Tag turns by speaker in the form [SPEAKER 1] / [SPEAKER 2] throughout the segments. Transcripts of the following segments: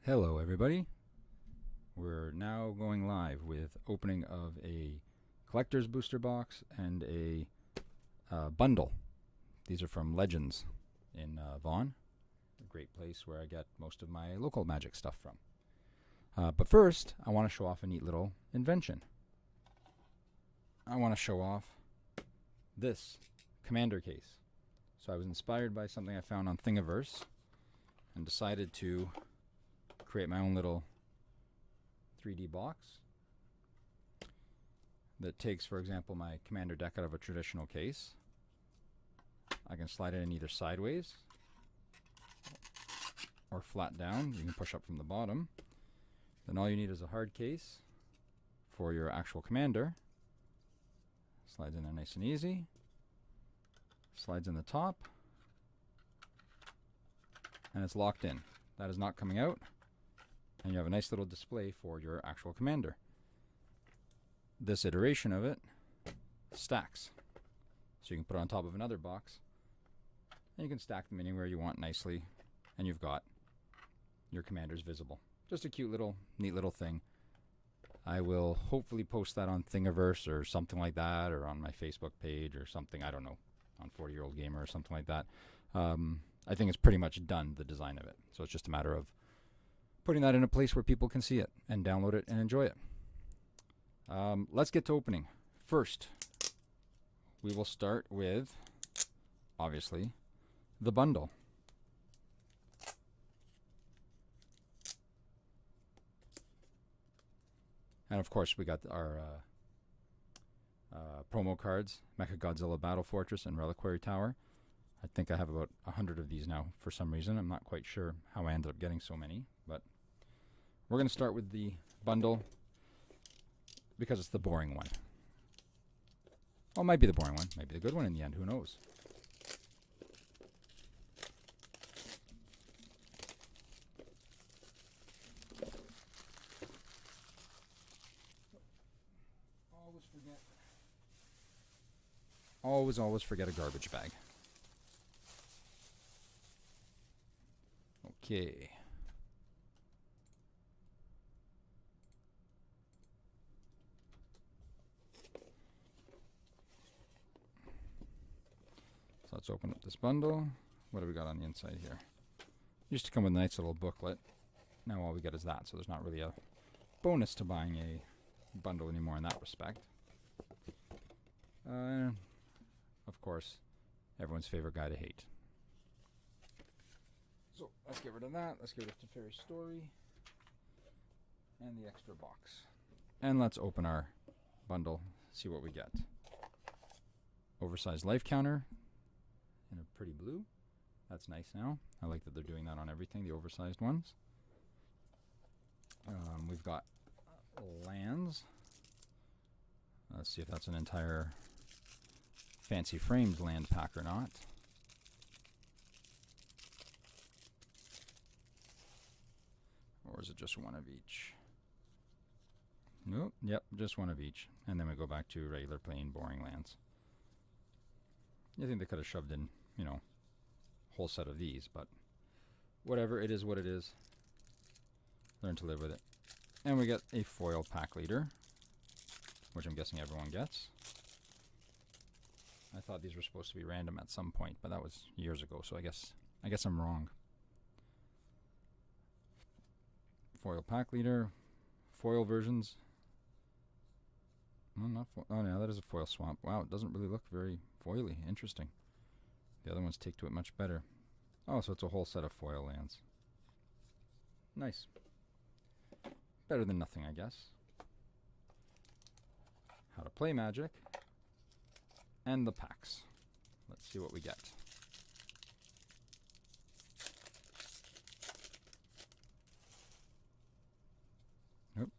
[SPEAKER 1] Hello everybody. We're now going live with opening of a collector's booster box and a bundle. These are from Legends in Vaughan, a great place where I get most of my local Magic stuff from. But first, I want to show off a neat little invention. I want to show off this Commander case. So I was inspired by something I found on Thingiverse and decided to create my own little 3D box that takes, for example, my Commander deck out of a traditional case. I can slide it in either sideways or flat down. You can push up from the bottom. Then all you need is a hard case for your actual Commander. Slides in there nice and easy. Slides in the top. And it's locked in. That is not coming out. And you have a nice little display for your actual Commander. This iteration of it stacks. So you can put it on top of another box, and you can stack them anywhere you want nicely, and you've got your Commanders visible. Just a cute little, neat little thing. I will hopefully post that on Thingiverse or something like that, or on my Facebook page or something, I don't know, on 40-Year-Old Gamer or something like that. I think it's pretty much done, the design of it. So it's just a matter of putting that in a place where people can see it and download it and enjoy it. Let's get to opening. First, we will start with, obviously, the bundle. And of course, we got our promo cards, Mechagodzilla Battle Fortress and Reliquary Tower. I think I have about 100 of these now for some reason. I'm not quite sure how I ended up getting so many, but we're going to start with the bundle because it's the boring one. Well, it might be the boring one. Might be the good one in the end. Who knows? Always forget a garbage bag. Okay. So let's open up this bundle. What do we got on the inside here? Used to come with a nice little booklet. Now all we get is that, so there's not really a bonus to buying a bundle anymore in that respect. Of course, everyone's favorite guy to hate. So let's get rid of that. Let's get rid of Teferi's Story and the extra box. And let's open our bundle, see what we get. Oversized life counter in a pretty blue. That's nice now. I like that they're doing that on everything, the oversized ones. We've got lands. Let's see if that's an entire fancy framed land pack or not. Or is it just one of each? Nope, yep, just one of each. And then we go back to regular plain boring lands. I think they could have shoved in, you know, a whole set of these, but whatever, it is what it is. Learn to live with it. And we get a foil pack leader, which I'm guessing everyone gets. I thought these were supposed to be random at some point, but that was years ago, so I guess I'm wrong. Foil pack leader, foil versions. No, not foil. Oh, no, that is a foil swamp. Wow, it doesn't really look very foily. Interesting. The other ones take to it much better. Oh, so it's a whole set of foil lands. Nice. Better than nothing, I guess. How to play Magic. And the packs. Let's see what we get. Nope.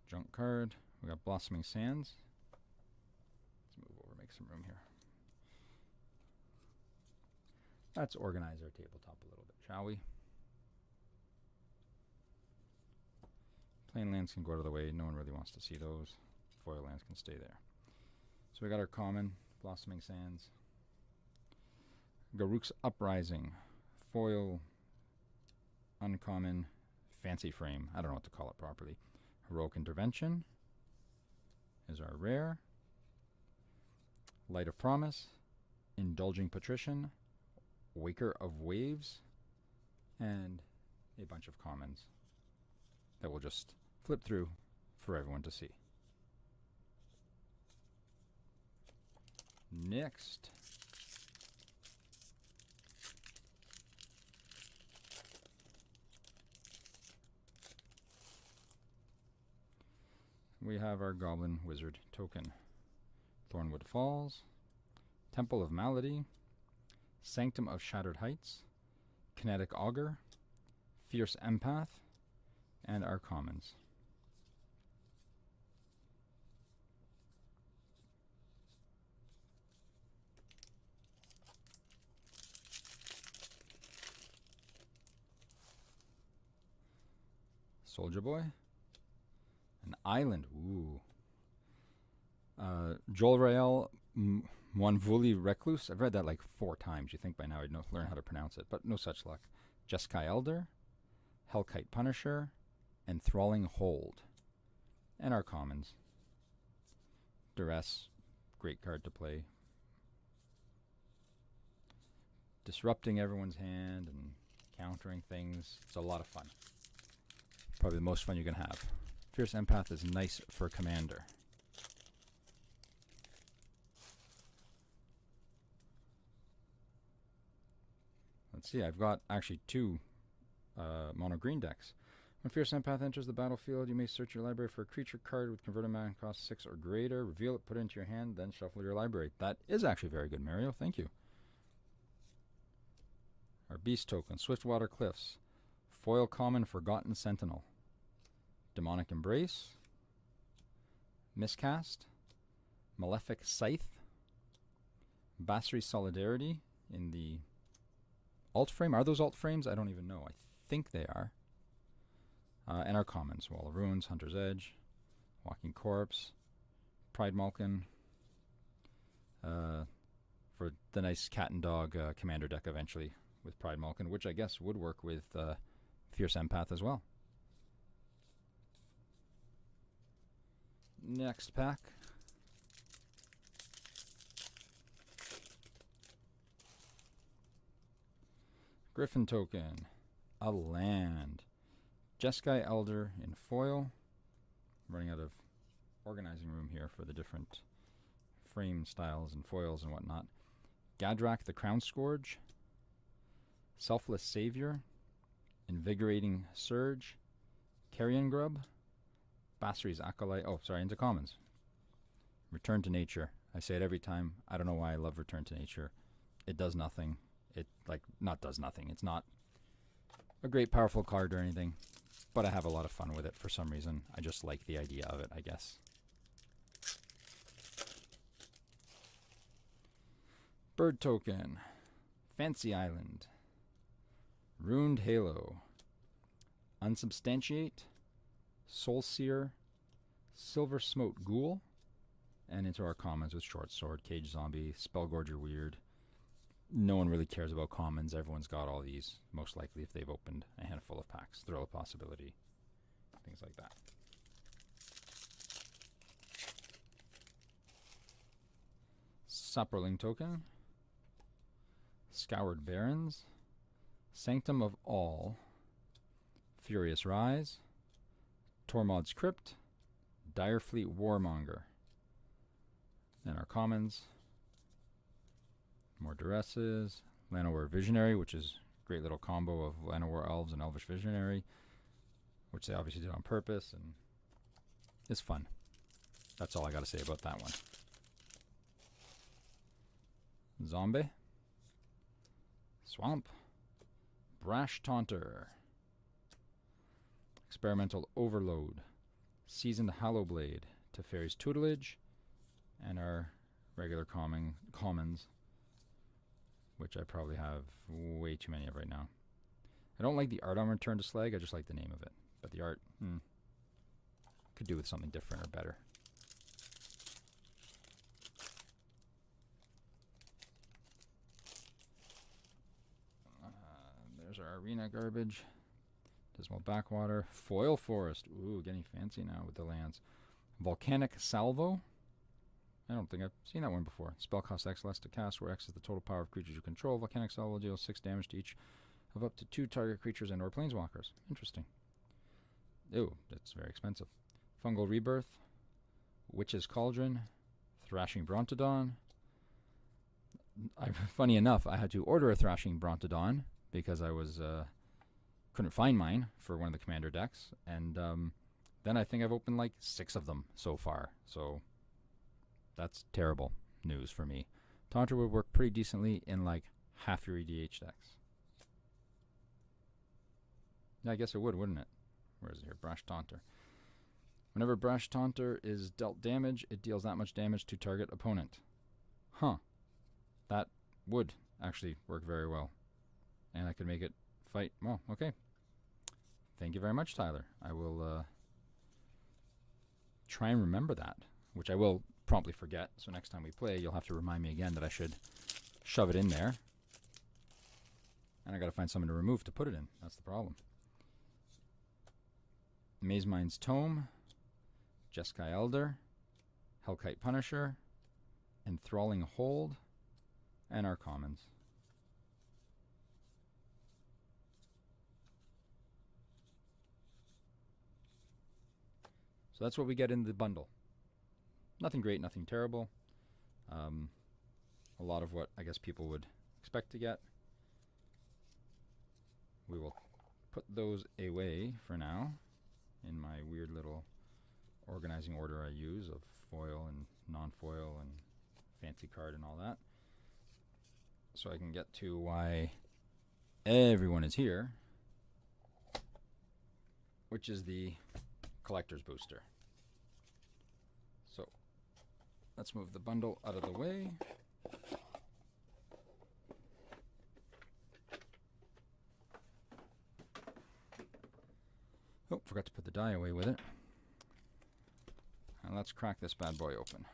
[SPEAKER 1] Junk card. We got Blossoming Sands. Let's move over, make some room here. Let's organize our tabletop a little bit, shall we? Plain lands can go out of the way. No one really wants to see those. Foil lands can stay there. So we got our common, Blossoming Sands. Garruk's Uprising. foil, uncommon, fancy frame. I don't know what to call it properly. Heroic Intervention is our rare. Light of Promise, Indulging Patrician, Waker of Waves, and a bunch of commons that we'll just flip through for everyone to see. Next, we have our Goblin Wizard token. Thornwood Falls, Temple of Malady, Sanctum of Shattered Heights, Kinetic Augur, Fierce Empath, and our commons. Soldier Boy, an island. Ooh. Jolrael Monvuli Recluse. I've read that like 4 times. You think by now I'd learn how to pronounce it, but no such luck. Jeskai Elder, Hellkite Punisher, Enthralling Hold. And our commons. Duress, great card to play. Disrupting everyone's hand and countering things. It's a lot of fun. Probably the most fun you can have. Fierce Empath is nice for Commander. Let's see, I've got actually 2 mono green decks. When Fierce Empath enters the battlefield, you may search your library for a creature card with converted mana cost 6 or greater, reveal it, put it into your hand, then shuffle your library. That is actually very good, Mario. Thank you. Our Beast token, Swiftwater Cliffs, Foil Common Forgotten Sentinel, Demonic Embrace, Miscast, Malefic Scythe, Basri Solidarity in the alt frame. Are those alt frames? I don't even know. I think they are. And our commons, Wall of Ruins, Hunter's Edge, Walking Corpse, Pride Malkin, for the nice cat and dog commander deck eventually with Pride Malkin, which I guess would work with Fierce Empath as well. Next pack. Griffin token, a land. Jeskai Elder in foil. I'm running out of organizing room here for the different frame styles and foils and whatnot. Gadrak the Crown Scourge, Selfless Savior, Invigorating Surge, Carrion Grub, Basri's Acolyte. Oh, sorry, into commons. Return to Nature. I say it every time. I don't know why I love Return to Nature. It does nothing. It, not does nothing. It's not a great powerful card or anything, but I have a lot of fun with it for some reason. I just like the idea of it, I guess. Bird token, Fancy Island, Ruined Halo, Unsubstantiate, Soulseer, Silver Smote Ghoul, and into our commons with Short Sword, Cage Zombie, Spellgorger Weird. No one really cares about commons. Everyone's got all these, most likely if they've opened a handful of packs. Thrill of Possibility, things like that. Saproling token, Scoured Barrens, Sanctum of All, Furious Rise, Tormod's Crypt, Direfleet Warmonger. And our commons, more Duresses, Llanowar Visionary, which is a great little combo of Llanowar Elves and Elvish Visionary, which they obviously did on purpose, and it's fun. That's all I got to say about that one. Zombie, Swamp, Brash Taunter, Experimental Overload, Seasoned Hallowblade, Teferi's Tutelage, and our regular commons, which I probably have way too many of right now. I don't like the art on Return to Slag, I just like the name of it. But the art, could do with something different or better. There's our arena garbage. Dismal Backwater. Foil Forest. Ooh, getting fancy now with the lands. Volcanic Salvo. I don't think I've seen that one before. Spell costs X less to cast, where X is the total power of creatures you control. Volcanic Salvo deals 6 damage to each of up to 2 target creatures and or planeswalkers. Interesting. Ooh, that's very expensive. Fungal Rebirth. Witch's Cauldron. Thrashing Brontodon. Funny enough, I had to order a Thrashing Brontodon because I was couldn't find mine for one of the commander decks, and then I think I've opened like 6 of them so far. So that's terrible news for me. Taunter would work pretty decently in like half your EDH decks. Yeah, I guess it would, wouldn't it? Where is it here? Brash Taunter. Whenever Brash Taunter is dealt damage, it deals that much damage to target opponent. Huh. That would actually work very well. And I could make it fight. Well, okay. Thank you very much, Tyler. I will try and remember that, which I will promptly forget. So next time we play, you'll have to remind me again that I should shove it in there. And I got to find something to remove to put it in. That's the problem. Maze Mind's Tome, Jeskai Elder, Hellkite Punisher, Enthralling Hold, and our commons. So that's what we get in the bundle. Nothing great, nothing terrible. A lot of what I guess people would expect to get. We will put those away for now in my weird little organizing order I use of foil and non-foil and fancy card and all that. So I can get to why everyone is here, which is the collector's booster. So let's move the bundle out of the way. Oh, forgot to put the die away with it. And let's crack this bad boy open.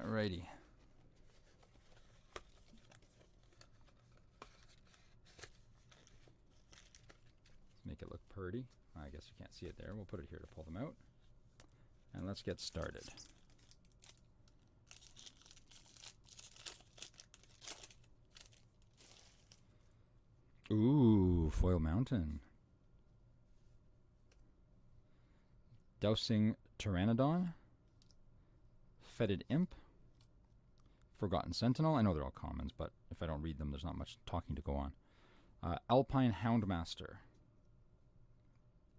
[SPEAKER 1] Alrighty. Let's make it look pretty. I guess you can't see it there. We'll put it here to pull them out. And let's get started. Ooh, Foil Mountain. Dousing Pteranodon. Fetid Imp. Forgotten Sentinel. I know they're all commons, but if I don't read them, there's not much talking to go on. Alpine Houndmaster.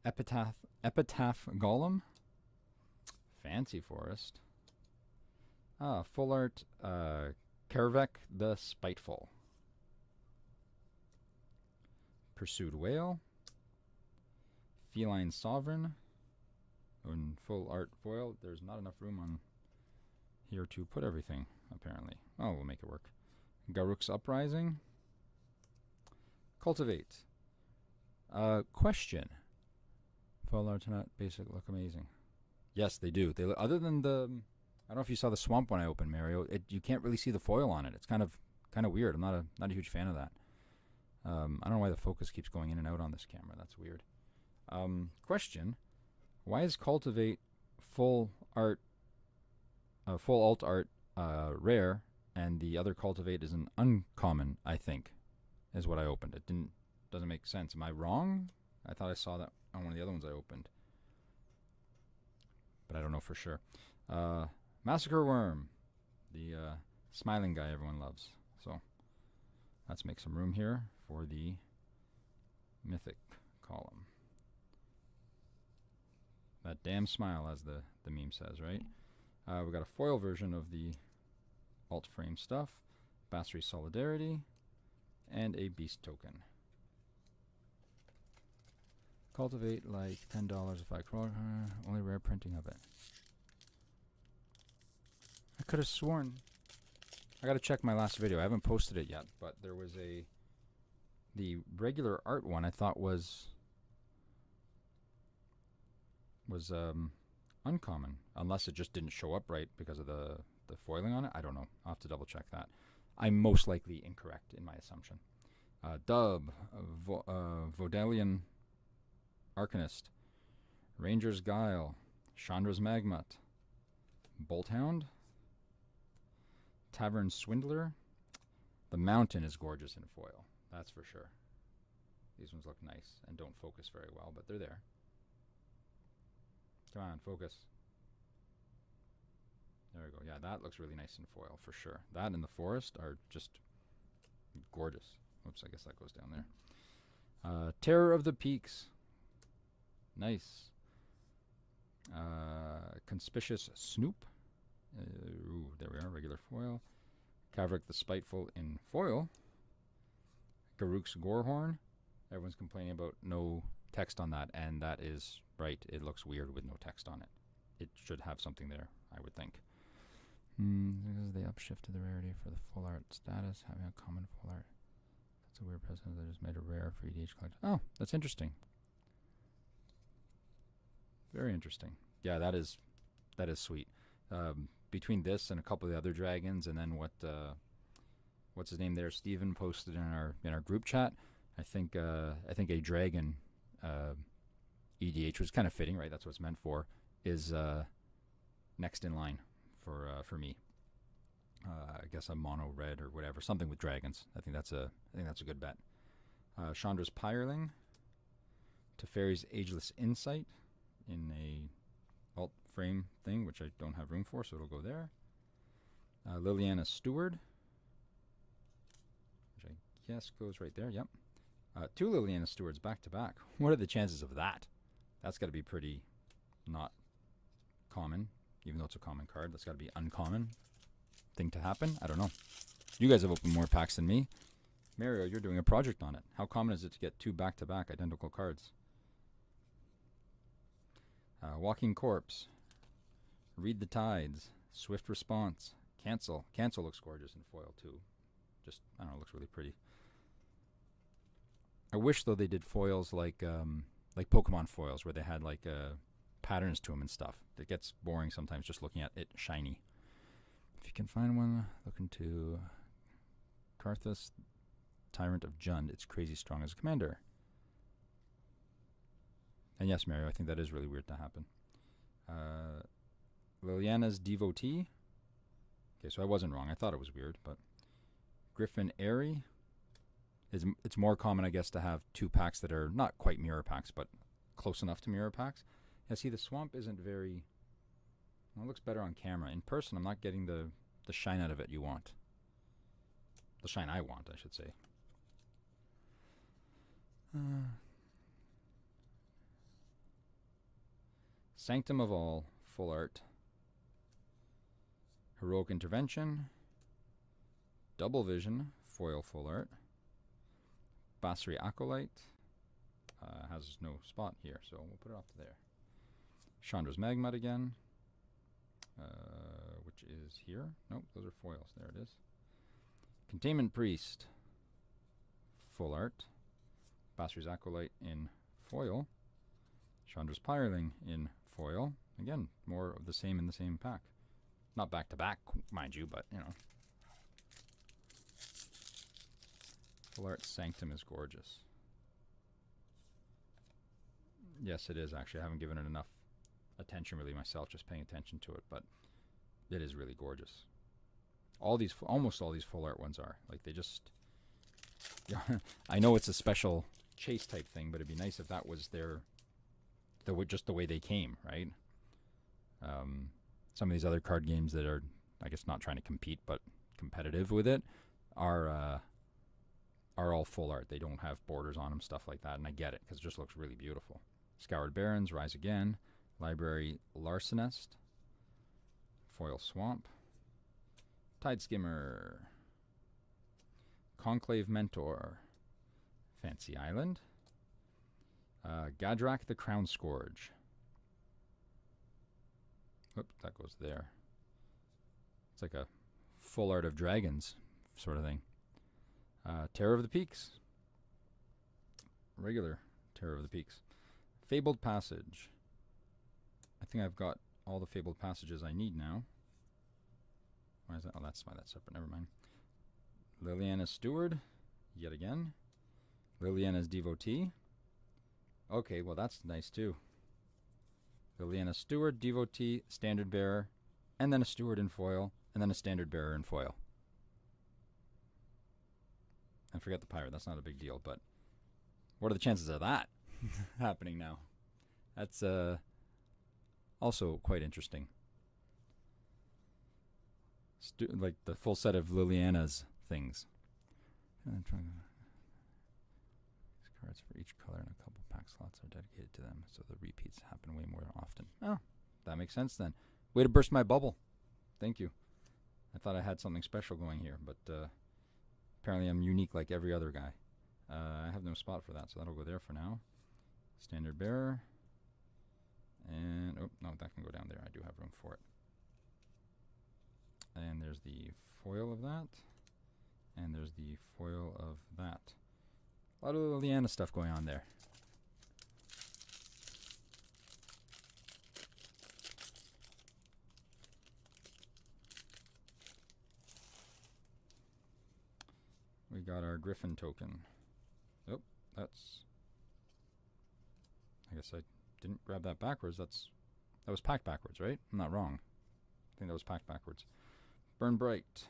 [SPEAKER 1] Epitaph Golem. Fancy Forest. Full art Kervek the Spiteful. Pursued Whale. Feline Sovereign. In full art foil, there's not enough room on here to put everything, apparently. Oh, we'll make it work. Garruk's Uprising. Cultivate. Question. Full art tonight, basic look amazing. Yes, they do. They other than the, I don't know if you saw the swamp when I opened, Mario. You can't really see the foil on it. It's kind of weird. I'm not a huge fan of that. I don't know why the focus keeps going in and out on this camera. That's weird. Question. Why is Cultivate full alt art rare, and the other Cultivate is an uncommon, I think, is what I opened. It doesn't make sense. Am I wrong? I thought I saw that on one of the other ones I opened. But I don't know for sure. Massacre Worm. The smiling guy everyone loves. So let's make some room here for the mythic column. That damn smile, as the meme says, right? We got a foil version of the alt frame stuff, Basri Solidarity, and a beast token. Cultivate like $10 if I crawl. Only rare printing of it. I could have sworn. I gotta check my last video. I haven't posted it yet, but there was the regular art one I thought was Uncommon, unless it just didn't show up right because of the foiling on it. I don't know. I'll have to double check that. I'm most likely incorrect in my assumption. Dub, Vodalian Arcanist, Ranger's Guile, Chandra's Magmut, Bolthound, Tavern Swindler. The Mountain is gorgeous in foil, that's for sure. These ones look nice and don't focus very well, but they're there. Come on, focus. There we go. Yeah, that looks really nice in foil for sure. That and the Forest are just gorgeous. Oops, I guess that goes down there. Terror of the Peaks. Nice. Conspicuous Snoop. Ooh, there we are, regular foil. Kavrik the Spiteful in foil. Garruk's Gorehorn. Everyone's complaining about no text on that, and that is right. It looks weird with no text on it. It should have something there, I would think. Because they upshifted the rarity for the full art status, having a common full art. That's a weird precedent that just made it rare for EDH collectors. Oh, that's interesting. Very interesting. Yeah, that is sweet. Between this and a couple of the other dragons, and then what's his name there? Steven posted in our group chat. I think a dragon EDH was kind of fitting, right? That's what it's meant for. Is next in line for me. I guess a mono red or whatever, something with dragons. I think that's a good bet. Chandra's Pyreling, Teferi's Ageless Insight in a alt frame thing, which I don't have room for, so it'll go there. Liliana Steward, which I guess goes right there. Yep. 2 Liliana Stewards back to back. What are the chances of that? That's got to be pretty not common, even though it's a common card. That's got to be uncommon thing to happen. I don't know. You guys have opened more packs than me. Mario, you're doing a project on it. How common is it to get 2 back-to-back identical cards? Walking Corpse. Read the Tides. Swift Response. Cancel. Cancel looks gorgeous in foil too. Just, I don't know, it looks really pretty. I wish, though, they did foils like Pokemon foils, where they had like patterns to them and stuff. It gets boring sometimes just looking at it shiny. If you can find one, look into Karthus, Tyrant of Jund. It's crazy strong as a commander. And yes, Mario, I think that is really weird to happen. Liliana's Devotee. Okay, so I wasn't wrong. I thought it was weird, but Griffin Airy. It's more common, I guess, to have 2 packs that are not quite mirror packs, but close enough to mirror packs. Yeah, see, the swamp isn't very... Well, it looks better on camera. In person, I'm not getting the shine out of it you want. The shine I want, I should say. Sanctum of All, full art. Heroic Intervention. Double Vision, foil full art. Basri Acolyte. Has no spot here, so we'll put it off to there. Chandra's Magmut again. Which is here. Nope, those are foils. There it is. Containment Priest. Full art. Basri's Acolyte in foil. Chandra's Pyreling in foil. Again, more of the same in the same pack. Not back to back, mind you, but, you know. Full art Sanctum is gorgeous. Yes, it is, actually. I haven't given it enough attention, really, myself, just paying attention to it, but it is really gorgeous. Almost all these full art ones are. Like, they just... Yeah, I know it's a special chase type thing, but it'd be nice if that was just the way they came, right? Some of these other card games that are, I guess, not trying to compete, but competitive with it, are all full art. They don't have borders on them, stuff like that, and I get it, because it just looks really beautiful. Scoured Barrens, Rise Again, Library Larcenist, Foil Swamp, Tide Skimmer, Conclave Mentor, Fancy Island, Gadrak the Crown Scourge. Whoop, that goes there. It's like a full art of dragons sort of thing. Terror of the Peaks. Regular Terror of the Peaks. Fabled Passage. I think I've got all the Fabled Passages I need now. Why is that? Oh, that's why that's separate. Never mind. Liliana's Steward, yet again. Liliana's Devotee. Okay, well that's nice too. Liliana's Steward, Devotee, Standard Bearer, and then a Steward in foil, and then a Standard Bearer in foil. And forget the Pirate, that's not a big deal, but what are the chances of that happening now? That's also quite interesting. Like the full set of Liliana's things. These cards for each color and a couple pack slots are dedicated to them, so the repeats happen way more often. Oh, that makes sense then. Way to burst my bubble. Thank you. I thought I had something special going here, but apparently I'm unique like every other guy. I have no spot for that, so that'll go there for now. Standard Bearer. And, oh, no, that can go down there. I do have room for it. And there's the foil of that. And there's the foil of that. A lot of Liliana stuff going on there. We got our Griffin token. Oh, that's... I guess I didn't grab that backwards. That was packed backwards, right? I'm not wrong. I think that was packed backwards. Burn Bright.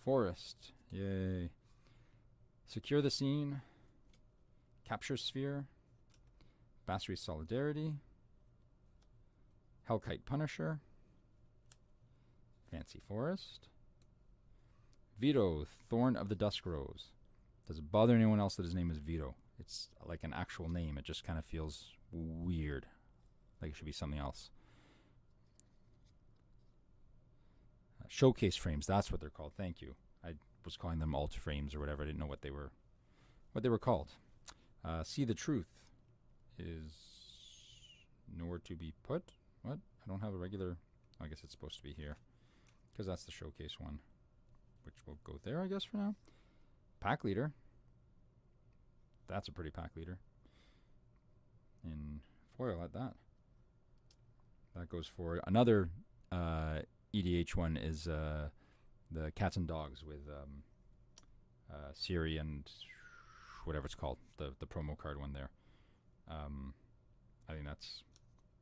[SPEAKER 1] Forest. Yay. Secure the Scene. Capture Sphere. Basri's Solidarity. Hellkite Punisher. Fancy Forest. Vito, Thorn of the Dusk Rose. Does it bother anyone else that his name is Vito? It's like an actual name. It just kind of feels weird. Like it should be something else. Showcase frames, that's what they're called. Thank you. I was calling them alt frames or whatever. I didn't know what they were called. See the Truth is nowhere to be put. What? I don't have a regular... I guess it's supposed to be here. Because that's the showcase one. Which will go there, I guess, for now. Pack Leader. That's a pretty pack leader. In foil at that. That goes for another EDH one is the Cats and Dogs with Siri and whatever it's called. The promo card one there. I think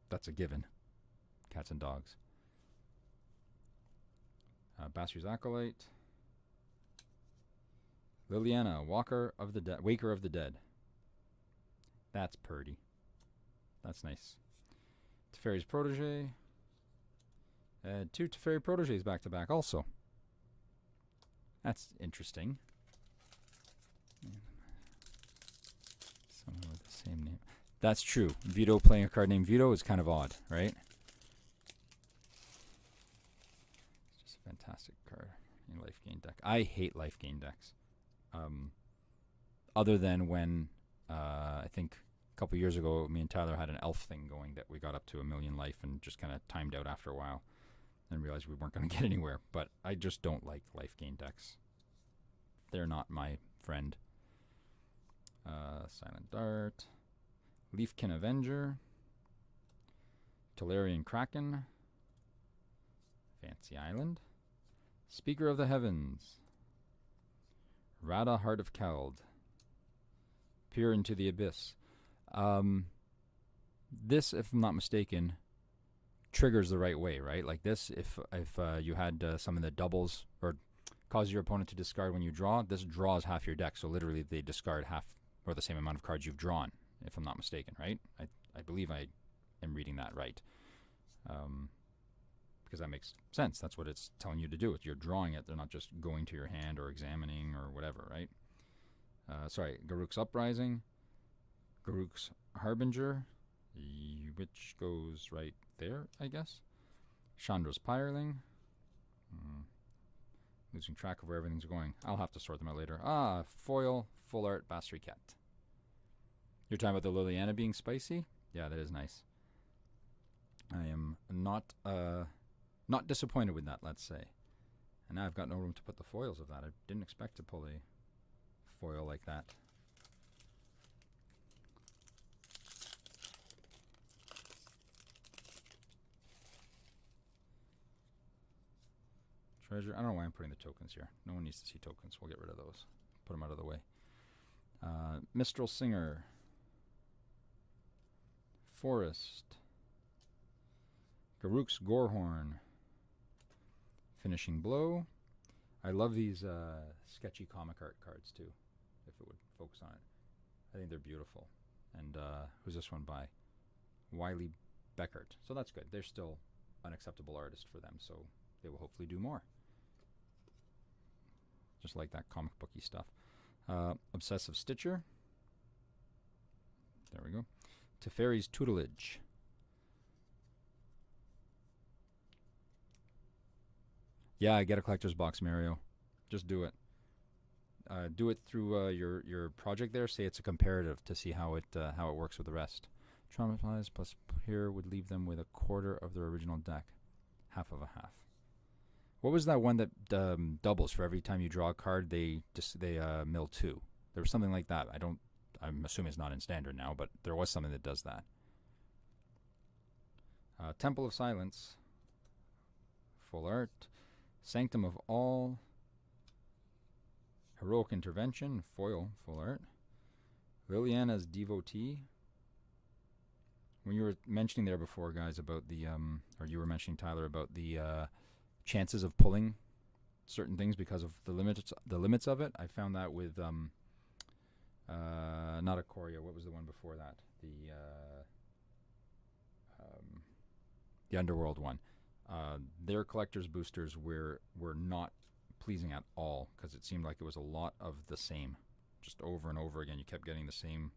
[SPEAKER 1] that's a given. Cats and Dogs. Basri's Acolyte. Liliana, Waker of the Dead. That's purty. That's nice. Teferi's Protege. 2 Teferi Proteges back to back also. That's interesting. Someone with the same name. That's true. Vito playing a card named Vito is kind of odd, right? It's just a fantastic card in life gain deck. I hate life gain decks. Other than when I think a couple years ago, me and Tyler had an elf thing going that we got up to 1 million life and just kind of timed out after a while and realized we weren't going to get anywhere. But I just don't like life gain decks. They're not my friend. Silent Dart. Leafkin Avenger. Tolarian Kraken. Fancy Island. Speaker of the Heavens. Rada, Heart of Keld. Peer into the Abyss. This, if I'm not mistaken, triggers the right way, right? Like this, if you had something that doubles or causes your opponent to discard when you draw, this draws half your deck. So literally they discard half or the same amount of cards you've drawn, if I'm not mistaken, right? I believe I am reading that right. Because that makes sense. That's what it's telling you to do. You're drawing it. They're not just going to your hand or examining or whatever, right? Sorry, Garruk's Uprising. Garruk's Harbinger, which goes right there, I guess. Chandra's Pyreling. Losing track of where everything's going. I'll have to sort them out later. Foil, Full Art, Basri Cat. You're talking about the Liliana being spicy? Yeah, that is nice. I am not disappointed with that, let's say. And now I've got no room to put the foils of that. I didn't expect to pull a foil like that. Treasure. I don't know why I'm putting the tokens here. No one needs to see tokens. We'll get rid of those. Put them out of the way. Mistral Singer. Forest. Garruk's Gorehorn. Finishing Blow. I love these sketchy comic art cards too, if it would focus on it. I think they're beautiful. And who's this one by? Wiley Beckert. So that's good. They're still an acceptable artist for them, so they will hopefully do more. Just like that comic booky stuff. Obsessive Stitcher. There we go. Teferi's Tutelage. Yeah, get a collector's box, Mario. Just do it. Do it through your project there. Say it's a comparative to see how it works with the rest. Traumatize plus here would leave them with a quarter of their original deck. Half of a half. What was that one that doubles for every time you draw a card? They mill 2. There was something like that. I'm assuming it's not in standard now, but there was something that does that. Temple of Silence. Full art. Sanctum of All. Heroic Intervention. Foil. Full art. Liliana's Devotee. When you were mentioning there before, guys, about the or you were mentioning, Tyler, about the chances of pulling certain things because of the limits of it, I found that with not Ikoria. What was the one before that? The Underworld one. Their collector's boosters were not pleasing at all because it seemed like it was a lot of the same, just over and over again. You kept getting the same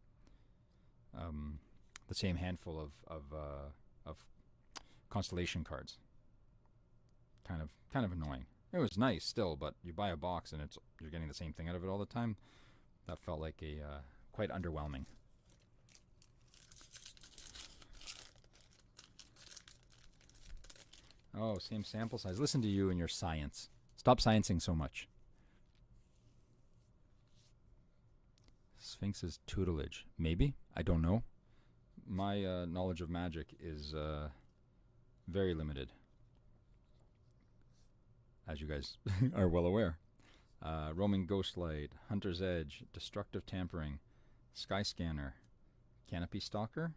[SPEAKER 1] handful of constellation cards. Kind of annoying. It was nice still, but you buy a box and you're getting the same thing out of it all the time. That felt like a quite underwhelming. Oh, same sample size. Listen to you and your science. Stop sciencing so much. Sphinx's Tutelage. Maybe. I don't know. My knowledge of Magic is very limited, as you guys are well aware. Roaming Ghostlight, Hunter's Edge, Destructive Tampering, Sky Scanner, Canopy Stalker,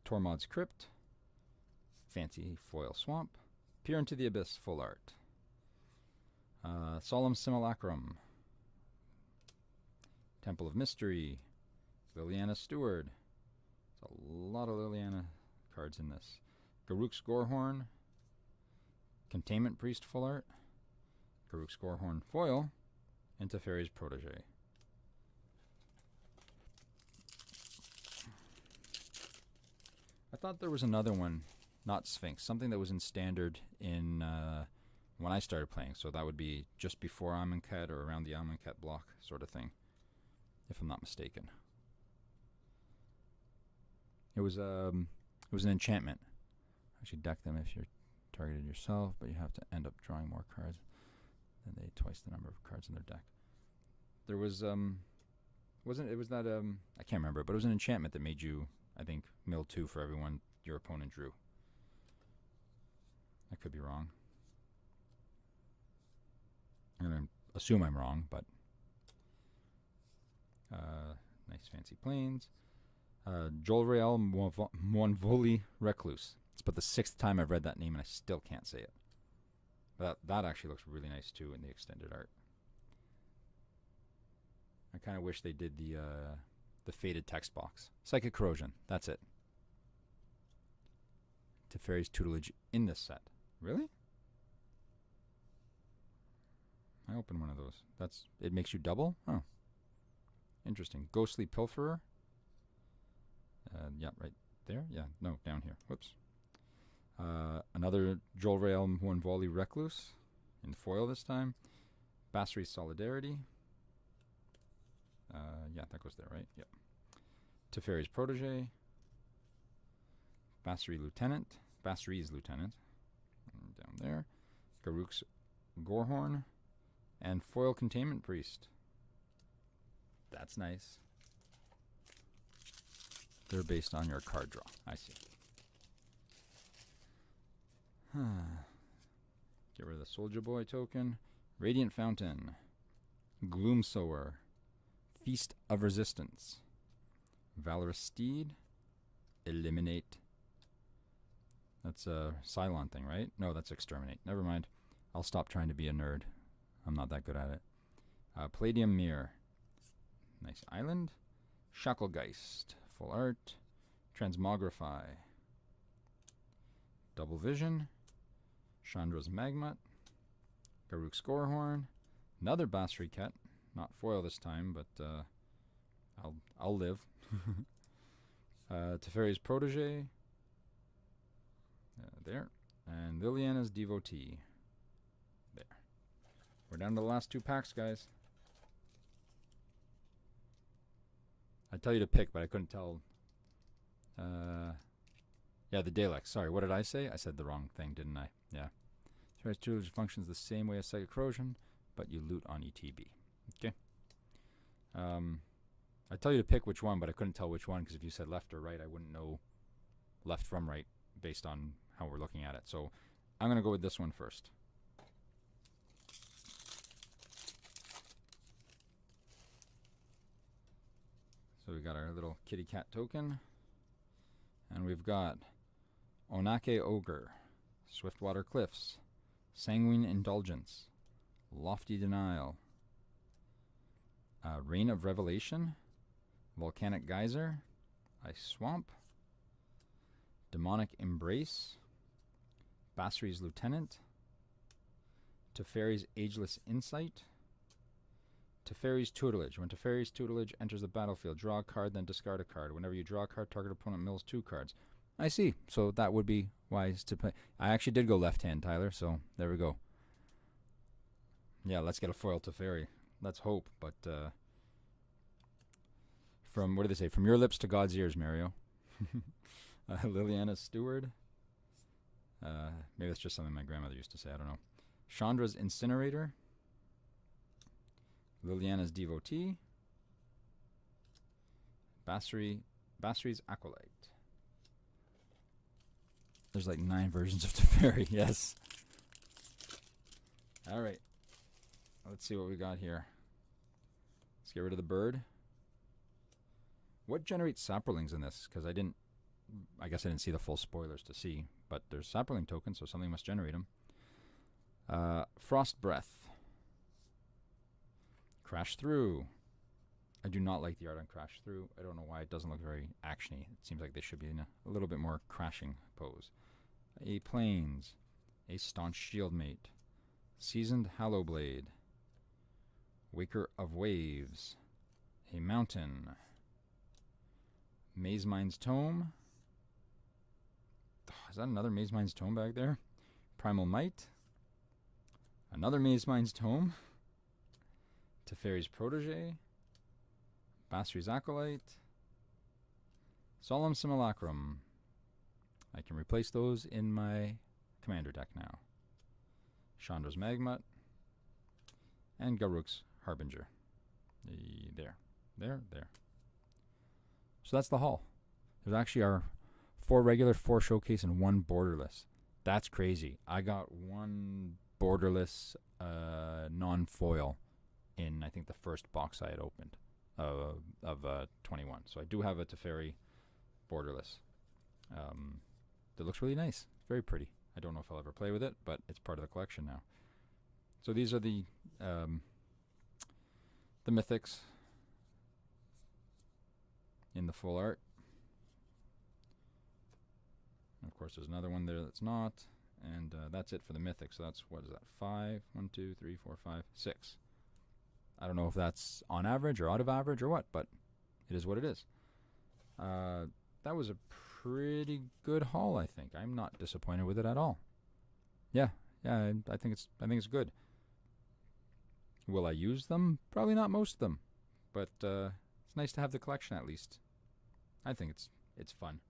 [SPEAKER 1] Tormod's Crypt, Fancy Foil Swamp, Peer into the Abyss Full Art, Solemn Simulacrum, Temple of Mystery, Liliana Steward. There's a lot of Liliana cards in this. Garruk's Gorehorn, Containment Priest Full Art, Garruk's Gorehorn Foil, and Teferi's Protege. I thought there was another one, not Sphinx, something that was in standard in when I started playing, so that would be just before Amonkhet or around the Amonkhet block sort of thing, if I'm not mistaken. It was an enchantment. Actually, deck them if you're targeted yourself, but you have to end up drawing more cards than they twice the number of cards in their deck. There was I can't remember, but it was an enchantment that made you, I think, mill 2 for everyone your opponent drew. I could be wrong. I'm going to assume I'm wrong, but nice fancy planes. Jolrael Monvoli Recluse. It's about the 6th time I've read that name and I still can't say it. But that actually looks really nice too in the extended art. I kind of wish they did the faded text box. Psychic Corrosion. That's it. Teferi's Tutelage in this set. Really? I opened one of those. It makes you double? Oh. Interesting. Ghostly Pilferer. Yeah, right there. Yeah, no, down here. Whoops. Another Jolrael Monvoli Recluse in foil this time. Basri's Solidarity. Yeah, that goes there, right? Yep. Teferi's Protege. Basri's Lieutenant. Down there. Garruk's Gorehorn. And Foil Containment Priest. That's nice. They're based on your card draw. I see. Get rid of the Soldier Boy token. Radiant Fountain. Gloomsower. Feast of Resistance. Valorous Steed. Eliminate. That's a Cylon thing, right? No, that's Exterminate. Never mind. I'll stop trying to be a nerd. I'm not that good at it. Palladium Mirror. Nice island. Shacklegeist. Full art. Transmogrify. Double Vision. Chandra's Magmut. Garruk's Gorehorn. Another Basri Cat. Not foil this time, but I'll live. Teferi's Protege. There. And Liliana's Devotee. There. We're down to the last 2 packs, guys. I tell you to pick, but I couldn't tell. Yeah, the Daleks. Sorry, what did I say? I said the wrong thing, didn't I? Yeah. Teferi's Tutelage functions the same way as Psychic Corrosion, but you loot on ETB. Okay. I tell you to pick which one, but I couldn't tell which one, because if you said left or right, I wouldn't know left from right based on how we're looking at it. So I'm going to go with this one first. So we got our little kitty cat token. And we've got Onake Ogre, Swiftwater Cliffs, Sanguine Indulgence, Lofty Denial, Rain of Revelation, Volcanic Geyser, Ice Swamp, Demonic Embrace, Basri's Lieutenant, Teferi's Ageless Insight, Teferi's Tutelage. When Teferi's Tutelage enters the battlefield, draw a card, then discard a card. Whenever you draw a card, target opponent mills 2 cards. I see. So that would be wise to play. I actually did go left hand, Tyler, so there we go. Yeah, let's get a foil Teferi. Let's hope, but from, what do they say? From your lips to God's ears, Mario. Liliana's Steward. Maybe that's just something my grandmother used to say. I don't know. Chandra's Incinerator. Liliana's Devotee. Basri's Acolyte. There's like 9 versions of Teferi. Yes. All right. Let's see what we got here. Let's get rid of the bird. What generates Saprolings in this? Because I guess I didn't see the full spoilers to see, but there's Saproling tokens, so something must generate them. Frost Breath. Crash Through. I do not like the art on Crash Through. I don't know why it doesn't look very actiony. It seems like they should be in a little bit more crashing pose. A Plains. A Staunch Shieldmate. Seasoned Hallowblade. Waker of Waves. A Mountain. Maze Mind's Tome. Is that another Maze Mind's Tome back there? Primal Might. Another Maze Mind's Tome. Teferi's Protege. Basri's Acolyte. Solemn Simulacrum. I can replace those in my commander deck now. Chandra's Magmut. And Garruk's Harbinger. There. So that's the haul. There's actually our 4 regular, 4 showcase, and 1 borderless. That's crazy. I got 1 borderless non-foil in, I think, the first box I had opened of 21. So I do have a Teferi borderless. That looks really nice. Very pretty. I don't know if I'll ever play with it, but it's part of the collection now. So these are the mythics in the full art. And of course, there's another one there that's not. And that's it for the mythics. So that's, what is that, 5? 1, 2, 3, 4, 5, 6. I don't know if that's on average or out of average or what, but it is what it is. That was a pretty good haul, I think. I'm not disappointed with it at all. Yeah, I think it's good. Will I use them? Probably not most of them, but it's nice to have the collection at least. I think it's fun.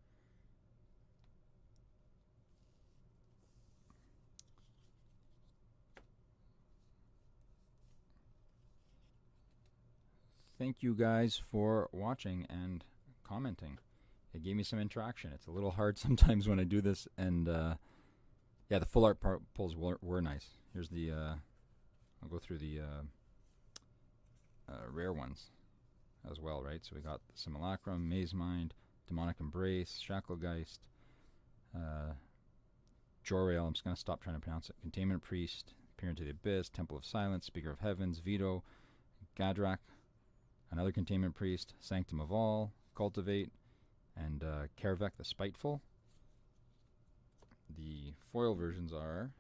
[SPEAKER 1] Thank you guys for watching and commenting. It gave me some interaction. It's a little hard sometimes when I do this and Yeah, the full art pulls were nice. Here's the. I'll go through the rare ones as well, right? So we got the Simulacrum, Maze Mind, Demonic Embrace, Shacklegeist, Jor-El, I'm just going to stop trying to pronounce it, Containment Priest, Peer into the Abyss, Temple of Silence, Speaker of Heavens, Veto, Gadrak, another Containment Priest, Sanctum of All, Cultivate, and Kervek the Spiteful. The foil versions are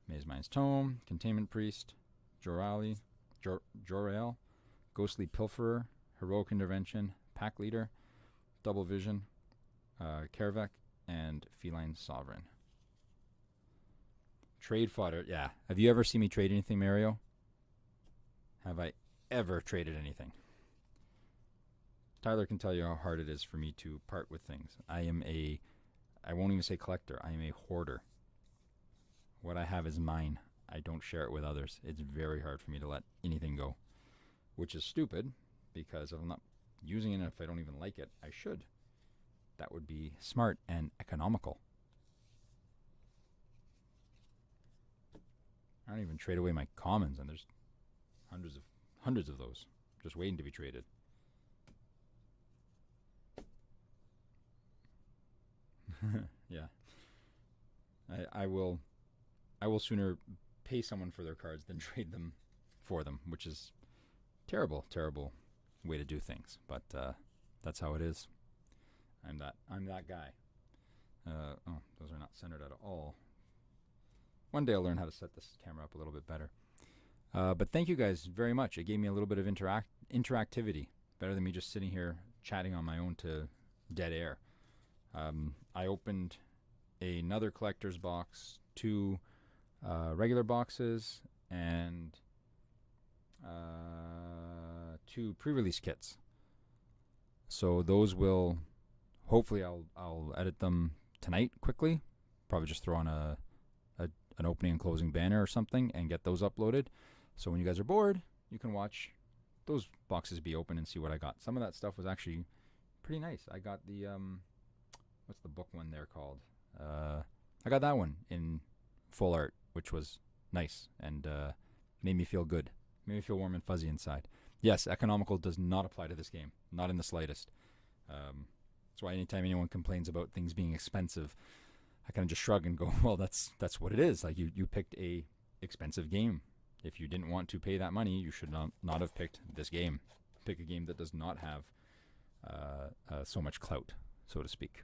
[SPEAKER 1] Maze Mind's Tome, Containment Priest, Jor-El, Ghostly Pilferer, Heroic Intervention, Pack Leader, Double Vision, Kervek, and Feline Sovereign. Trade fodder, yeah. Have you ever seen me trade anything, Mario? Have I ever traded anything? Tyler can tell you how hard it is for me to part with things. I won't even say collector, I am a hoarder. What I have is mine. I don't share it with others. It's very hard for me to let anything go, which is stupid because if I'm not using it, if I don't even like it, I should. That would be smart and economical. I don't even trade away my commons, and there's hundreds of those just waiting to be traded. Yeah. I will sooner pay someone for their cards than trade them for them, which is terrible way to do things. But that's how it is. I'm that guy. Oh, those are not centered at all. One day I'll learn how to set this camera up a little bit better. But thank you guys very much. It gave me a little bit of interactivity. Better than me just sitting here chatting on my own to dead air. I opened another collector's box, 2 regular boxes, and 2 pre-release kits. So those will, hopefully I'll edit them tonight quickly. Probably just throw on an opening and closing banner or something and get those uploaded. So when you guys are bored, you can watch those boxes be open and see what I got. Some of that stuff was actually pretty nice. I got the, what's the book one there called? I got that one in full art, which was nice and made me feel good. Made me feel warm and fuzzy inside. Yes, economical does not apply to this game. Not in the slightest. That's why anytime anyone complains about things being expensive, I kind of just shrug and go, well, that's what it is. Like you picked a expensive game. If you didn't want to pay that money, you should not have picked this game. Pick a game that does not have so much clout, so to speak.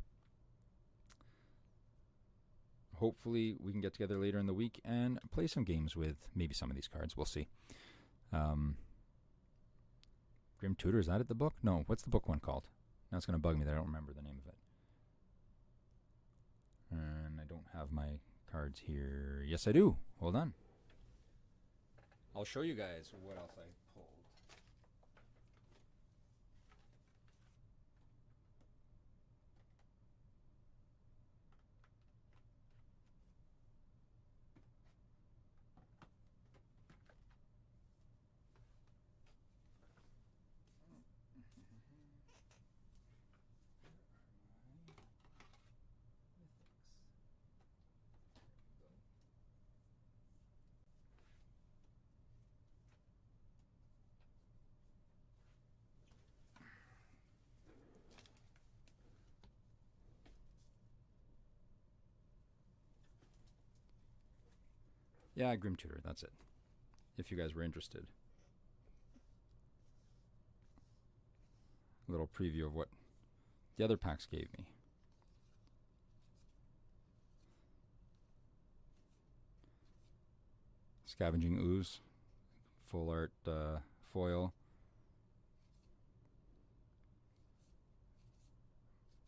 [SPEAKER 1] Hopefully we can get together later in the week and play some games with maybe some of these cards. We'll see. Grim Tutor, is that it, the book? No, what's the book one called? Now it's going to bug me that I don't remember the name of it. And I don't have my cards here. Yes, I do. Hold on. I'll show you guys what else I pulled. Yeah, Grim Tutor, that's it. If you guys were interested. A little preview of what the other packs gave me. Scavenging Ooze, full art foil.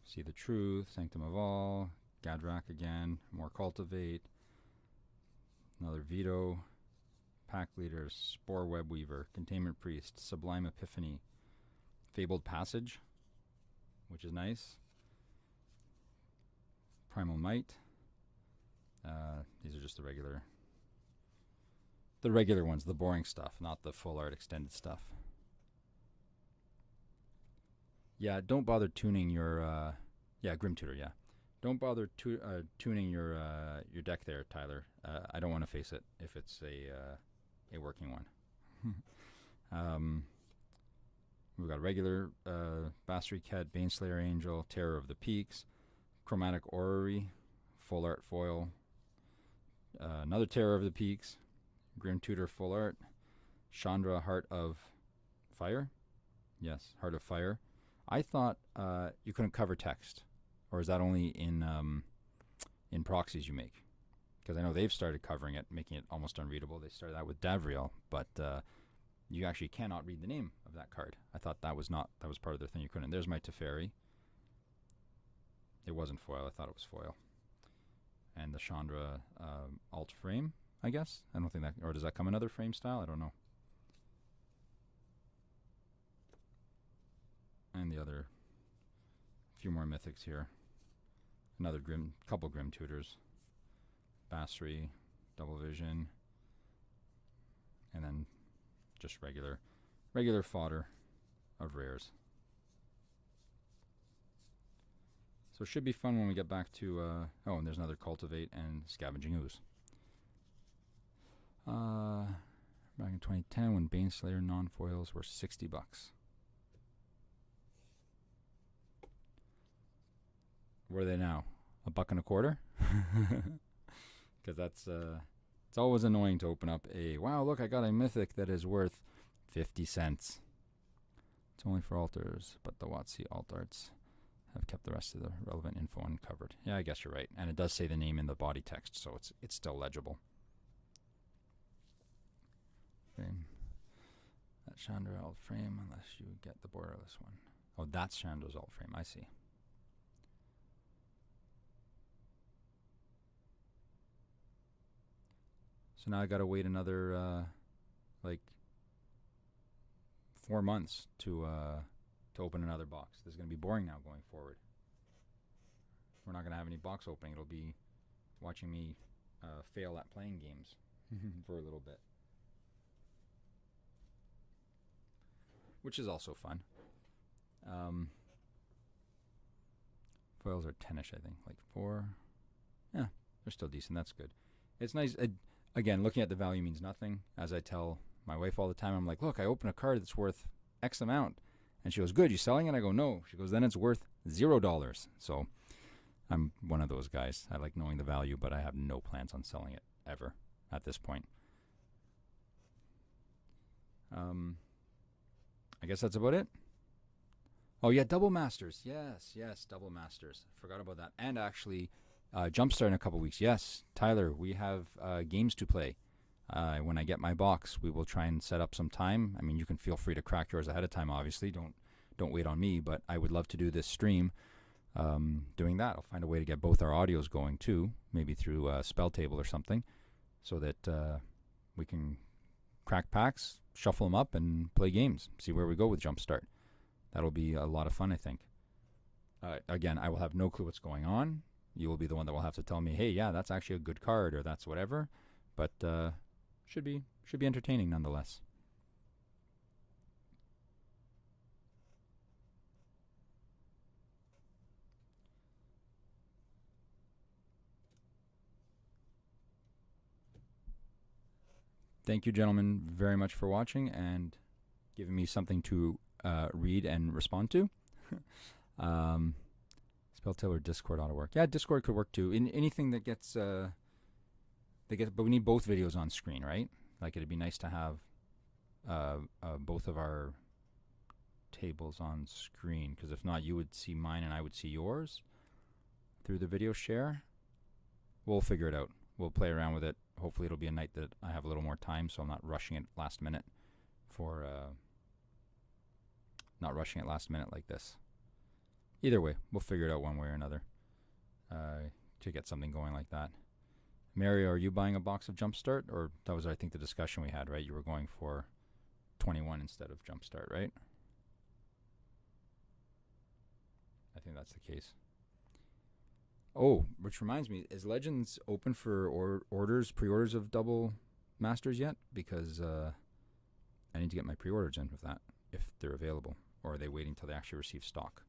[SPEAKER 1] See the Truth, Sanctum of All, Gadrak again, more Cultivate. Another Veto, Pack Leader, Spore Web Weaver, Containment Priest, Sublime Epiphany, Fabled Passage, which is nice. Primal Might. These are just the regular ones, the boring stuff, not the full art extended stuff. Yeah, don't bother tuning your, Grim Tutor, yeah. Don't bother tuning your deck there, Tyler. I don't want to face it if it's a working one. We've got regular Bastard Cat, Baneslayer Angel, Terror of the Peaks, Chromatic Orrery, Full Art Foil, another Terror of the Peaks, Grim Tutor Full Art, Chandra Heart of Fire. Yes, Heart of Fire. I thought you couldn't cover text, or is that only in proxies you make? Because I know they've started covering it, making it almost unreadable. They started that with Davriel, but you actually cannot read the name of that card. I thought that was part of their thing. You couldn't. There's my Teferi. It wasn't foil. I thought it was foil. And the Chandra alt frame, I guess. I don't think that, or does that come another frame style? I don't know. And the other, few more mythics here. Another couple Grim Tutors. Basri, Double Vision, and then just regular fodder of rares. So it should be fun when we get back to oh, and there's another Cultivate and Scavenging Ooze. Back in 2010 when Baneslayer non-foils were $60. What are they now? $1.25? Because that's it's always annoying to open up a, wow, look, I got a mythic that is worth 50 cents. It's only for altars, but the WotC alt arts have kept the rest of the relevant info uncovered. Yeah, I guess you're right. And it does say the name in the body text, so it's still legible. Frame. That Chandra alt frame, unless you get the borderless one. Oh, that's Chandra's alt frame. I see. So now I gotta wait another like 4 months to open another box. This is gonna be boring now going forward. We're not gonna have any box opening. It'll be watching me fail at playing games for a little bit, which is also fun. Foils are 10ish, I think, like 4. Yeah, they're still decent. That's good. It's nice. Again, looking at the value means nothing. As I tell my wife all the time, I'm like, look, I open a card that's worth X amount. And she goes, good, you selling it? I go, no. She goes, then it's worth $0. So I'm one of those guys. I like knowing the value, but I have no plans on selling it ever at this point. I guess that's about it. Oh, yeah, Double Masters. Yes, Double Masters. Forgot about that. And actually, Jumpstart in a couple weeks. Yes, Tyler, we have games to play. When I get my box, we will try and set up some time. I mean, you can feel free to crack yours ahead of time, obviously. Don't wait on me, but I would love to do this stream doing that. I'll find a way to get both our audios going, too, maybe through Spell Table or something, so that we can crack packs, shuffle them up, and play games, see where we go with Jumpstart. That'll be a lot of fun, I think. Again, I will have no clue what's going on. You will be the one that will have to tell me, hey, yeah, that's actually a good card, or that's whatever. But should be entertaining nonetheless. Thank you, gentlemen, very much for watching and giving me something to read and respond to. Spelltail or Discord ought to work. Yeah, Discord could work too. In anything that gets, but we need both videos on screen, right? Like, it'd be nice to have both of our tables on screen, because if not, you would see mine and I would see yours through the video share. We'll figure it out. We'll play around with it. Hopefully it'll be a night that I have a little more time, so I'm not rushing it last minute like this. Either way, we'll figure it out one way or another to get something going like that. Mary, are you buying a box of Jumpstart? Or that was, I think, the discussion we had, right? You were going for 21 instead of Jumpstart, right? I think that's the case. Oh, which reminds me, is Legends open for pre-orders of Double Masters yet? Because I need to get my pre-orders in with that, if they're available. Or are they waiting till they actually receive stock?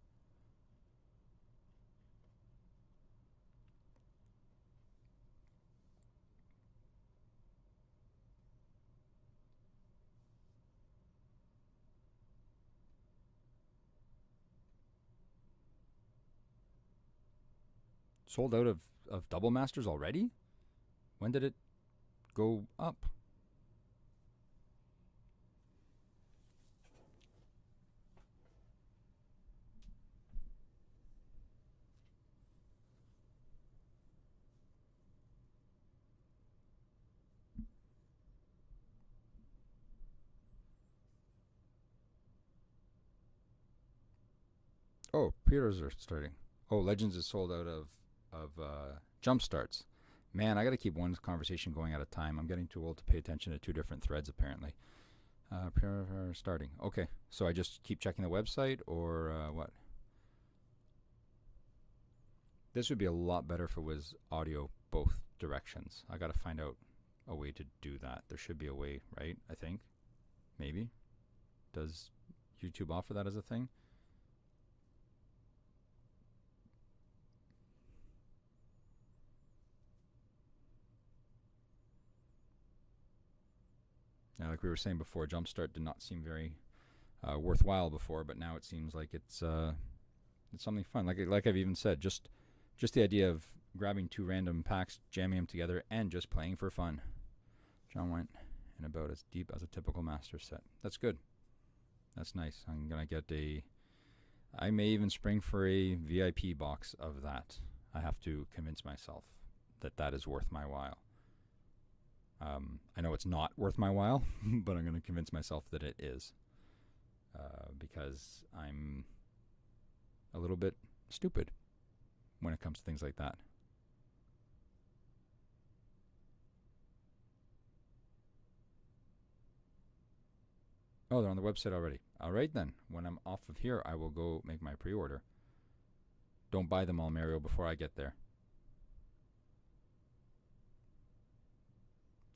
[SPEAKER 1] Sold out of Double Masters already? When did it go up? Oh, pre-orders are starting. Oh, Legends is sold out of jump starts. Man, I got to keep one conversation going at a time. I'm getting too old to pay attention to two different threads, apparently. Pre-order starting. Okay, so I just keep checking the website, or what? This would be a lot better if it was audio both directions. I got to find out a way to do that. There should be a way, right? I think. Maybe. Does YouTube offer that as a thing? Now, like we were saying before, Jumpstart did not seem very worthwhile before, but now it seems like it's something fun. Like I've even said, just the idea of grabbing two random packs, jamming them together, and just playing for fun. John went in about as deep as a typical master set. That's good. That's nice. I'm gonna get I may even spring for a VIP box of that. I have to convince myself that is worth my while. I know it's not worth my while, but I'm going to convince myself that it is. Because I'm a little bit stupid when it comes to things like that. Oh, they're on the website already. All right, then. When I'm off of here, I will go make my pre-order. Don't buy them all, Mario, before I get there.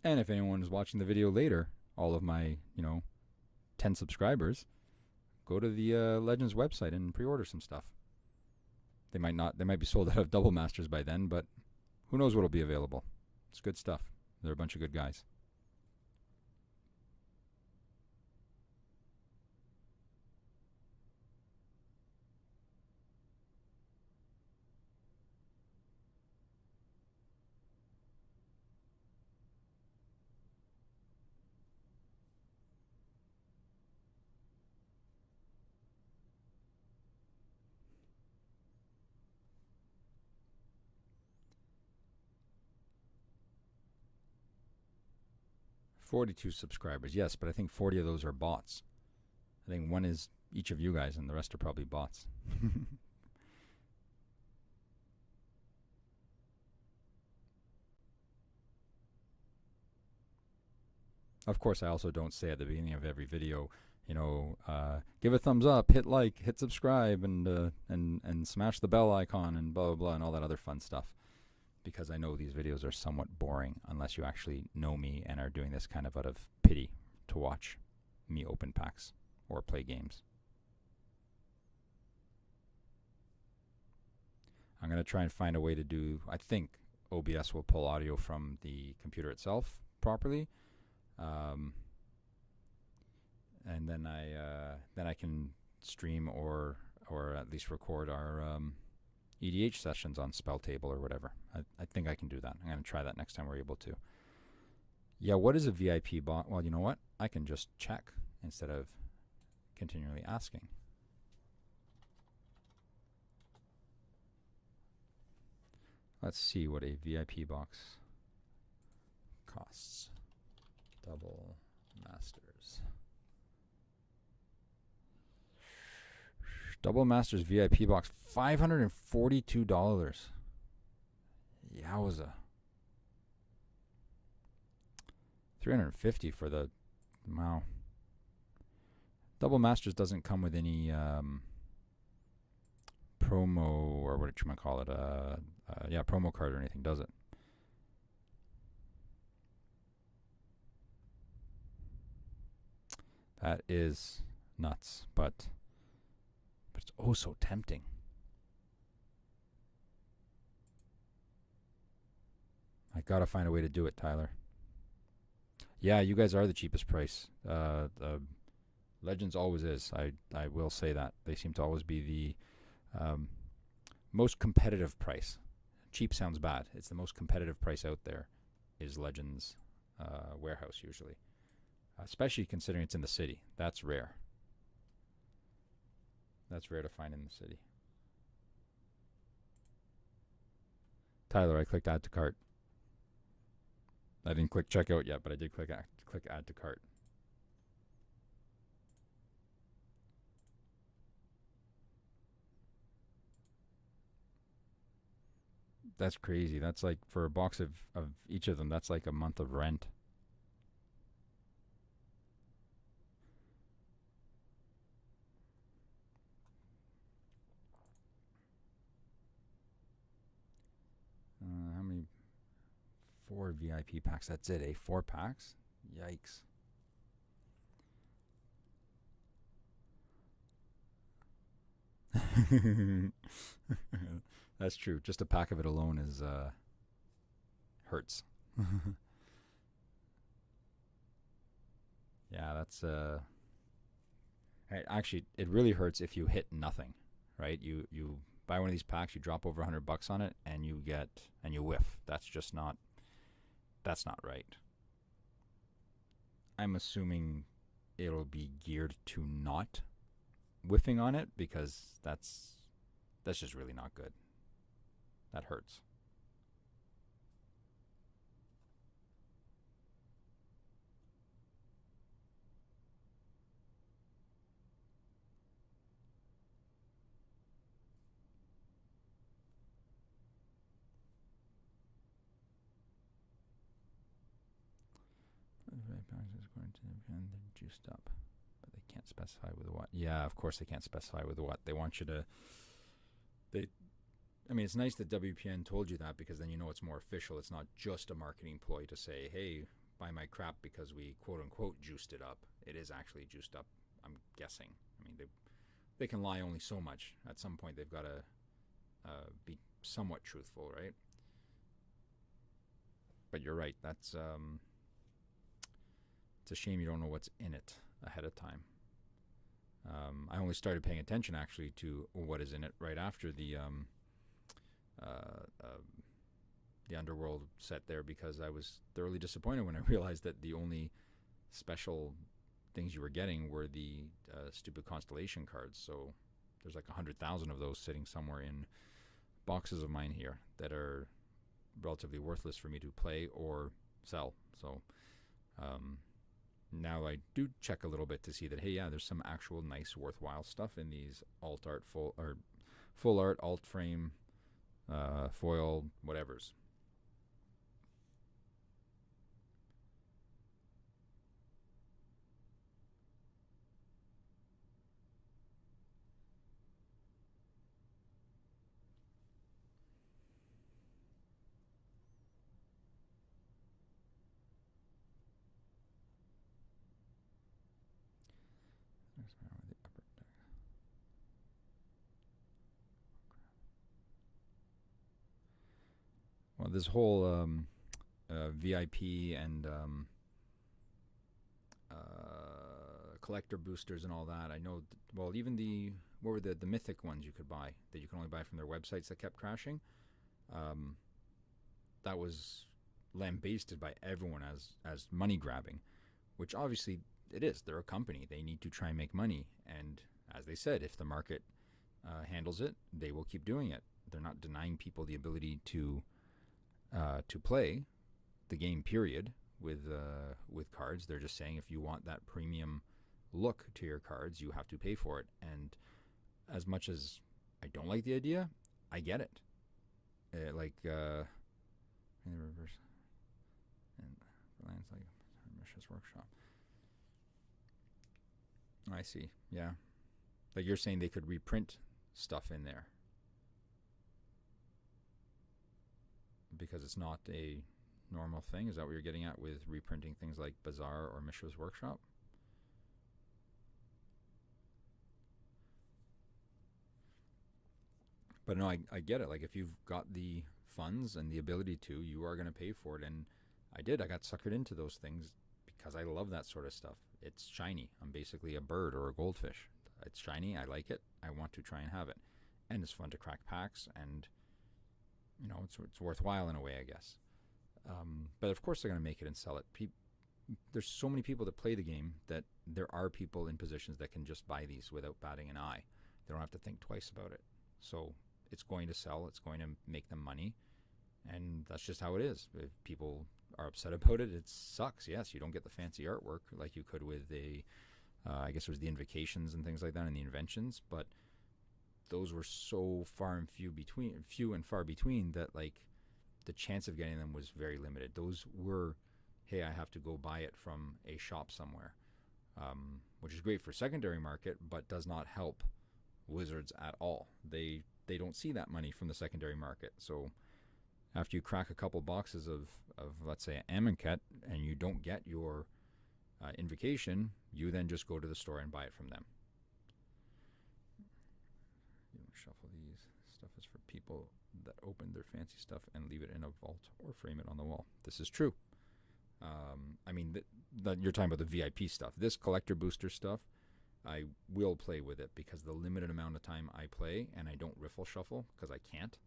[SPEAKER 1] And if anyone is watching the video later, all of my, 10 subscribers, go to the Legends website and pre-order some stuff. They might be sold out of Double Masters by then, but who knows what'll be available. It's good stuff. They're a bunch of good guys. $42 subscribers, yes, but I think 40 of those are bots. I think one is each of you guys, and the rest are probably bots. Of course, I also don't say at the beginning of every video, give a thumbs up, hit like, hit subscribe, and smash the bell icon, and blah, blah, blah, and all that other fun stuff. Because I know these videos are somewhat boring unless you actually know me and are doing this kind of out of pity to watch me open packs or play games. I'm going to try and find a way to do, I think OBS will pull audio from the computer itself properly. And then I can stream or at least record our EDH sessions on Spell Table or whatever. I think I can do that. I'm going to try that next time we're able to. Yeah, what is a VIP bot? Well, you know what? I can just check instead of continually asking. Let's see what a VIP box costs. Double Masters. Double Masters VIP box, $542. Yowza. $350 for the, wow. Double Masters doesn't come with any promo, or what you might call it, promo card or anything, does it? That is nuts, but it's oh so tempting. I gotta find a way to do it, Tyler. Yeah, you guys are the cheapest price. Legends always is. I will say that. They seem to always be the most competitive price cheap sounds bad. It's the most competitive price out there is Legends Warehouse usually. Especially considering it's in the city. That's rare. That's rare to find in the city. Tyler, I clicked add to cart. I didn't click checkout yet, but I did click add to cart. That's crazy. That's like, for a box of each of them, that's like a month of rent. How many? 4 VIP packs. That's it, eh? 4 packs? Yikes. That's true. Just a pack of it alone is hurts. Yeah, that's actually, it really hurts if you hit nothing, right? You buy one of these packs, you drop over $100 on it, and you whiff. That's not right. I'm assuming it'll be geared to not whiffing on it, because that's just really not good. That hurts. They're juiced up, but they can't specify with what. Yeah, of course they can't specify with what. They want you to. I mean, it's nice that WPN told you that, because then you know it's more official. It's not just a marketing ploy to say, "Hey, buy my crap because we quote unquote juiced it up." It is actually juiced up, I'm guessing. I mean, they can lie only so much. At some point, they've got to be somewhat truthful, right? But you're right. That's it's a shame you don't know what's in it ahead of time. I only started paying attention actually to what is in it right after the Underworld set there, because I was thoroughly disappointed when I realized that the only special things you were getting were the stupid constellation cards. So there's like 100,000 of those sitting somewhere in boxes of mine here that are relatively worthless for me to play or sell. So now I do check a little bit to see that, hey, yeah, there's some actual nice, worthwhile stuff in these alt art, full art, alt frame, foil, whatevers. Well, this whole VIP and collector boosters and all that, I know. Well, even what were the mythic ones you could buy that you can only buy from their websites that kept crashing? That was lambasted by everyone as money grabbing, which obviously it is. They're a company; they need to try and make money. And as they said, if the market handles it, they will keep doing it. They're not denying people the ability to play the game, period, with cards. They're just saying, if you want that premium look to your cards, you have to pay for it. And as much as I don't like the idea, I get it. In the reverse, and lands like Mishra's Workshop. I see. Yeah, like you're saying, they could reprint stuff in there because it's not a normal thing. Is that what you're getting at with reprinting things like Bazaar or Mishra's Workshop? But no, I get it. Like, if you've got the funds and the ability to, you are going to pay for it. And I did. I got suckered into those things because I love that sort of stuff. It's shiny. I'm basically a bird or a goldfish. It's shiny. I like it. I want to try and have it. And it's fun to crack packs. And it's worthwhile in a way, I guess. But of course they're going to make it and sell it. There's so many people that play the game that there are people in positions that can just buy these without batting an eye. They don't have to think twice about it. So it's going to sell. It's going to make them money. And that's just how it is. If people are upset about it, it sucks. Yes, you don't get the fancy artwork like you could with I guess it was the invocations and things like that and the inventions. But those were so few and far between that like the chance of getting them was very limited. Those were, hey, I have to go buy it from a shop somewhere, which is great for secondary market, but does not help Wizards at all. They don't see that money from the secondary market. So after you crack a couple boxes of let's say Amonkhet and you don't get your invocation, you then just go to the store and buy it from them. You don't shuffle these. Stuff is for people that open their fancy stuff and leave it in a vault or frame it on the wall. This is true. I mean, you're talking about the VIP stuff. This collector booster stuff, I will play with it because the limited amount of time I play and I don't riffle shuffle because I can't.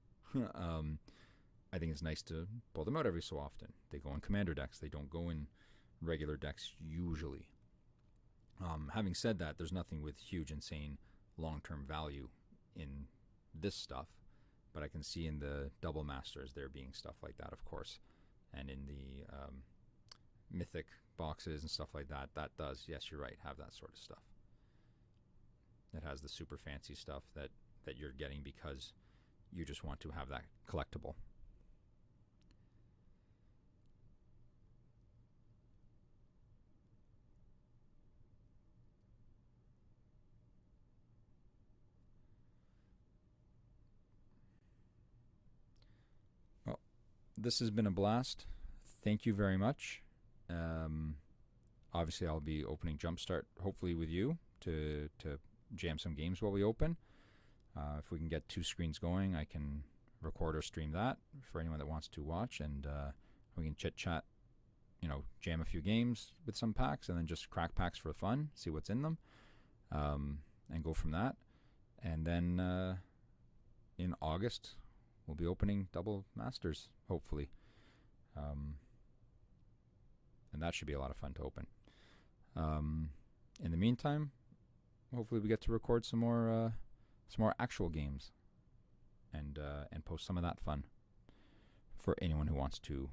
[SPEAKER 1] I think it's nice to pull them out every so often. They go in commander decks. They don't go in regular decks usually. Having said that, there's nothing with huge, insane long-term value in this stuff, but I can see in the double masters there being stuff like that, of course, and in the mythic boxes and stuff like that. That does, yes, you're right, have that sort of stuff. It has the super fancy stuff that you're getting because you just want to have that collectible. Well, this has been a blast. Thank you very much. Obviously, I'll be opening Jumpstart hopefully with you to jam some games while we open. If we can get 2 screens going, I can record or stream that for anyone that wants to watch, and we can chit-chat, jam a few games with some packs, and then just crack packs for fun, see what's in them, and go from that. And then in August, we'll be opening double masters, hopefully. And that should be a lot of fun to open. In the meantime, hopefully we get to record some more actual games and post some of that fun for anyone who wants to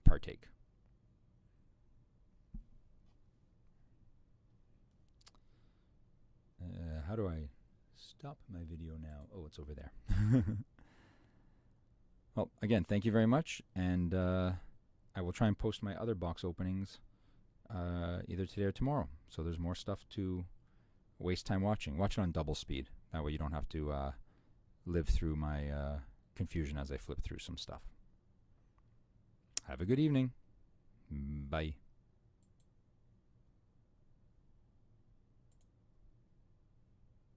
[SPEAKER 1] partake. How do I stop my video now? Oh, it's over there. Well, again, thank you very much, and I will try and post my other box openings either today or tomorrow. So there's more stuff to waste time watching. Watch it on double speed. That way you don't have to live through my confusion as I flip through some stuff. Have a good evening. Bye.